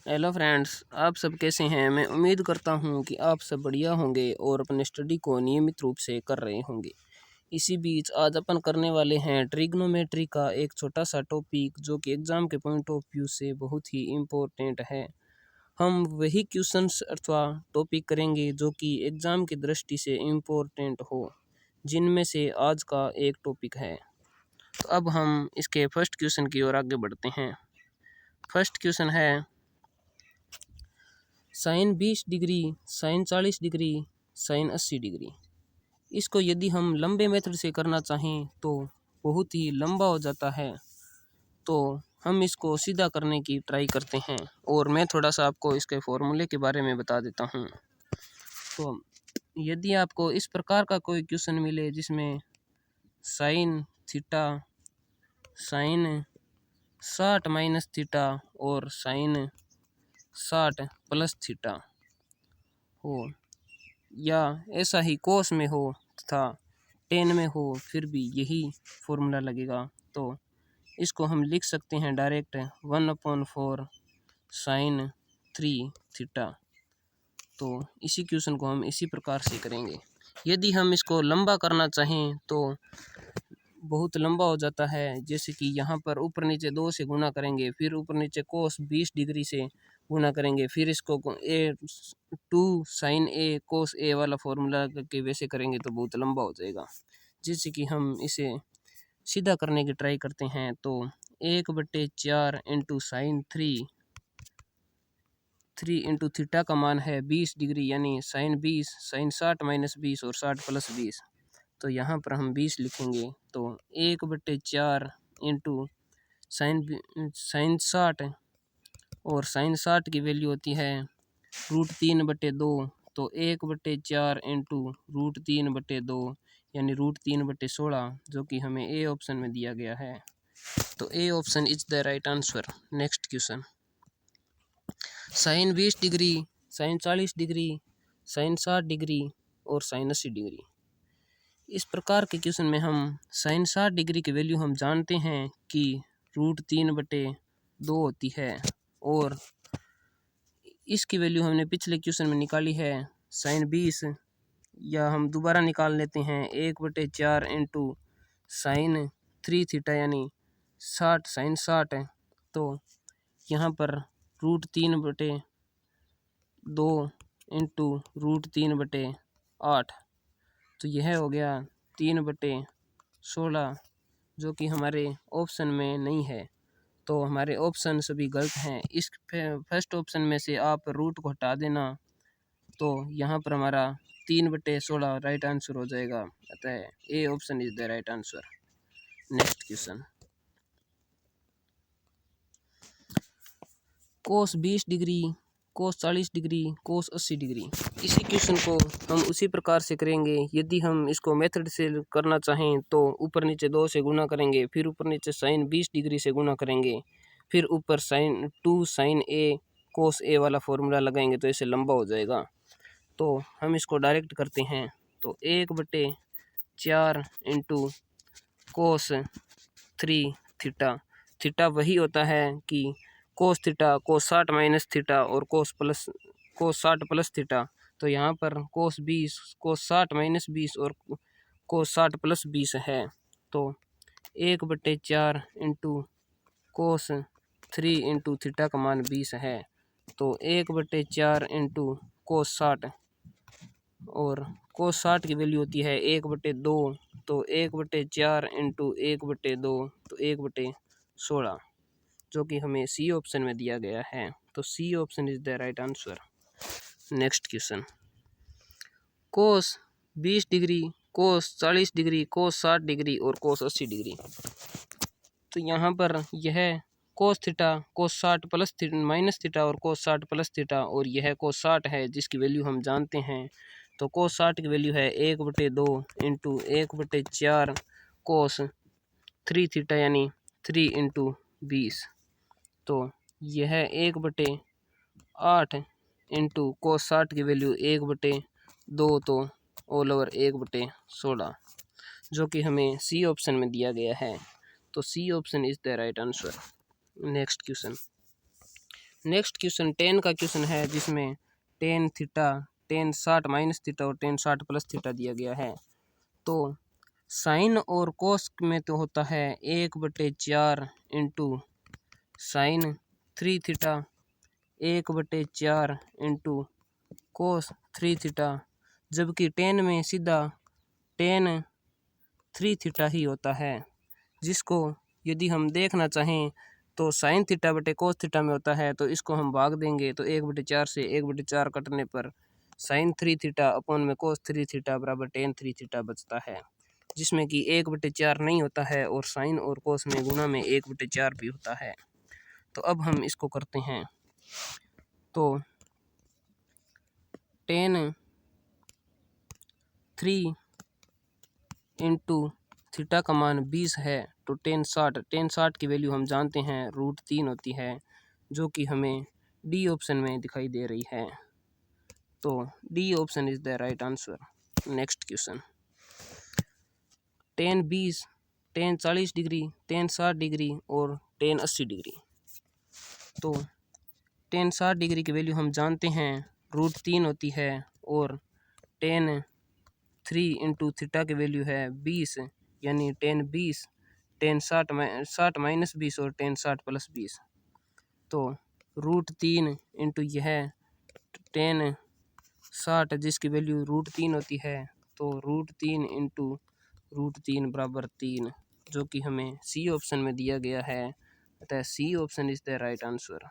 Hello friends, आप सब कैसे हैं। मैं उम्मीद करता हूं कि आप सब बढ़िया होंगे और अपने स्टडी को नियमित रूप से कर रहे होंगे। इसी बीच आज अपन करने वाले हैं ट्रिग्नोमेट्री का एक छोटा सा टॉपिक जो कि एग्ज़ाम के पॉइंट ऑफ व्यू से बहुत ही इम्पोर्टेंट है। हम वही क्वेश्चंस अथवा टॉपिक करेंगे जो कि एग्ज़ाम की दृष्टि से इम्पोर्टेंट हो, जिनमें से आज का एक टॉपिक है। तो अब हम इसके फर्स्ट क्वेश्चन की ओर आगे बढ़ते हैं। फर्स्ट क्वेश्चन है sine 20 degree, sine 40 degree, sine 80 degree. इसको यदि हम लंबे मेथड से करना चाहें तो बहुत ही लंबा हो जाता है, तो हम इसको सीधा करने की ट्राई करते हैं और मैं थोड़ा सा आपको इसके फॉर्मूले के बारे में बता देता हूँ। तो यदि आपको इस प्रकार का कोई क्वेश्चन मिले जिसमें sine theta, sine 60 minus theta और साइन 60 प्लस थीटा हो, या ऐसा ही कोस में हो तथा टेन में हो, फिर भी यही फॉर्मूला लगेगा, तो इसको हम लिख सकते हैं डायरेक्ट 1/4 साइन 3 थीटा। तो इसी क्वेश्चन को हम इसी प्रकार से करेंगे। यदि हम इसको लंबा करना चाहें तो बहुत लंबा हो जाता है, जैसे कि यहाँ पर ऊपर नीचे 2 से गुना करेंगे, फिर ऊपर नीचे कोस 20 डिग्री से गुना करेंगे, फिर इसको ए 2 साइन ए कोस ए वाला फॉर्मूला के वैसे करेंगे तो बहुत लंबा हो जाएगा। जैसे कि हम इसे सीधा करने की ट्राई करते हैं, तो 1/4 इंटू साइन 3 इंटू थीटा का मान है 20 डिग्री, यानी साइन 20, साइन 60 माइनस 20 और 60 प्लस 20। तो यहाँ पर हम 20 लिखेंगे, तो 1/4 इंटू साइन 60 और साइन 60 की वैल्यू होती है √3/2, तो 1/4 इंटू √3/2 यानी √3/16, जो कि हमें ए ऑप्शन में दिया गया है। तो A option is the right answer. Next question, sine 20 degree, sine 40 degree, sine 60 degree और साइन 80 डिग्री। इस प्रकार के क्वेश्चन में हम साइन 60 डिग्री की वैल्यू हम जानते हैं कि √3/2 होती है, और इसकी वैल्यू हमने पिछले क्वेश्चन में निकाली है साइन 20, या हम दोबारा निकाल लेते हैं 1/4 इंटू साइन 3 थीटा यानी 60 साइन 60। तो यहाँ पर √3/2 इंटू √3/8, तो यह हो गया 3/16, जो कि हमारे ऑप्शन में नहीं है। तो हमारे ऑप्शन सभी गलत हैं। इस फर्स्ट ऑप्शन में से आप रूट को हटा देना, तो यहाँ पर हमारा 3/16 राइट आंसर हो जाएगा। अतः ए option is the right answer. Next question, cos 20 degree, cos 40 degree, cos 80 degree. इसी क्वेश्चन को हम उसी प्रकार से करेंगे। यदि हम इसको मेथड से करना चाहें तो ऊपर नीचे 2 से गुना करेंगे, फिर ऊपर नीचे साइन 20 डिग्री से गुना करेंगे, फिर ऊपर साइन 2 साइन ए कोस ए वाला फॉर्मूला लगाएंगे, तो ऐसे लंबा हो जाएगा। तो हम इसको डायरेक्ट करते हैं, तो 1/4 इंटू कोस 3 थीटा। थीटा वही होता है कि कोस थीटा, कोस 60 माइनस थीटा और कोस 60 प्लस थीटा। तो यहाँ पर कोस 20, कोस 60 माइनस 20 और कोस 60 प्लस 20 है। तो 1/4 इंटू कोस 3 इंटू थीटा का मान 20 है, तो 1/4 इंटू कोस 60, और कोस 60 की वैल्यू होती है 1/2, तो 1/4 इंटू 1/2 तो 1/16, जो कि हमें सी ऑप्शन में दिया गया है। तो C option is the right answer. Next question, cos 20 degree, cos 40 degree, cos 60 degree और कोस 80 डिग्री। तो यहाँ पर यह cos theta, cos 60 plus minus theta और कोस 60 प्लस थीटा, और यह कोस 60 है जिसकी वैल्यू हम जानते हैं। तो कोस 60 की वैल्यू है 1/2 इंटू 1/4 कोस 3 थीटा यानी 3 इंटू 20। तो यह 1/8 इंटू कोस 60 की वैल्यू 1/2, तो ऑल ओवर 1/16, जो कि हमें सी ऑप्शन में दिया गया है। तो C option is the right answer. Next question, next question tan का क्वेश्चन है, जिसमें tan theta, tan 60 minus theta और टेन 60 प्लस थीटा दिया गया है। तो साइन और कोस में तो होता है 1/4 into sine 3 theta, 1/4 into cos 3 theta, जबकि टेन में सीधा टेन 3 थीटा ही होता है, जिसको यदि हम देखना चाहें तो साइन थीटा बटे कोस थीटा में होता है, तो इसको हम भाग देंगे तो 1/4 से 1/4 कटने पर साइन 3 थीटा अपॉन में कोस 3 थीटा बराबर टेन 3 थीटा बचता है, जिसमें कि 1/4 नहीं होता है और साइन और कोस में गुणा में 1/4 भी होता है। तो अब हम इसको करते हैं। तो टेन 3 इंटू थीटा का मान 20 है, तो टेन 60 की वैल्यू हम जानते हैं √3 होती है, जो कि हमें डी ऑप्शन में दिखाई दे रही है। तो D option is the right answer. Next question ten 20, ten 40 degree, ten 60 degree और टेन 80 डिग्री। तो टेन 60 डिग्री की वैल्यू हम जानते हैं √3 होती है और टेन 3 इंटू थीटा की वैल्यू है 20, यानी टेन 20, टेन 60 माइनस 20 और टेन 60 प्लस 20। तो √3 इंटू यह टेन 60 जिसकी वैल्यू √3 होती है, तो √3 इंटू √3 बराबर 3, जो कि हमें सी ऑप्शन में दिया गया है, अतः C option is the right answer.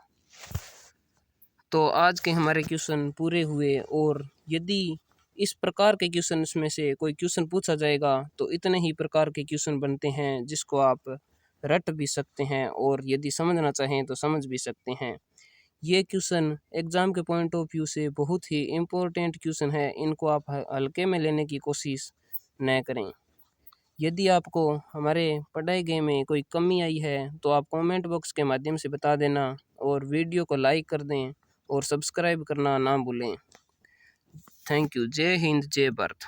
तो आज के हमारे क्वेश्चन पूरे हुए, और यदि इस प्रकार के क्वेश्चन में से कोई क्वेश्चन पूछा जाएगा तो इतने ही प्रकार के क्वेश्चन बनते हैं, जिसको आप रट भी सकते हैं और यदि समझना चाहें तो समझ भी सकते हैं। ये क्वेश्चन एग्ज़ाम के पॉइंट ऑफ व्यू से बहुत ही इम्पोर्टेंट क्वेश्चन है, इनको आप हल्के में लेने की कोशिश न करें। यदि आपको हमारे पढ़ाई गए में कोई कमी आई है तो आप कमेंट बॉक्स के माध्यम से बता देना, और वीडियो को लाइक कर दें और सब्सक्राइब करना ना भूलें। Thank you. जय हिंद, जय भारत।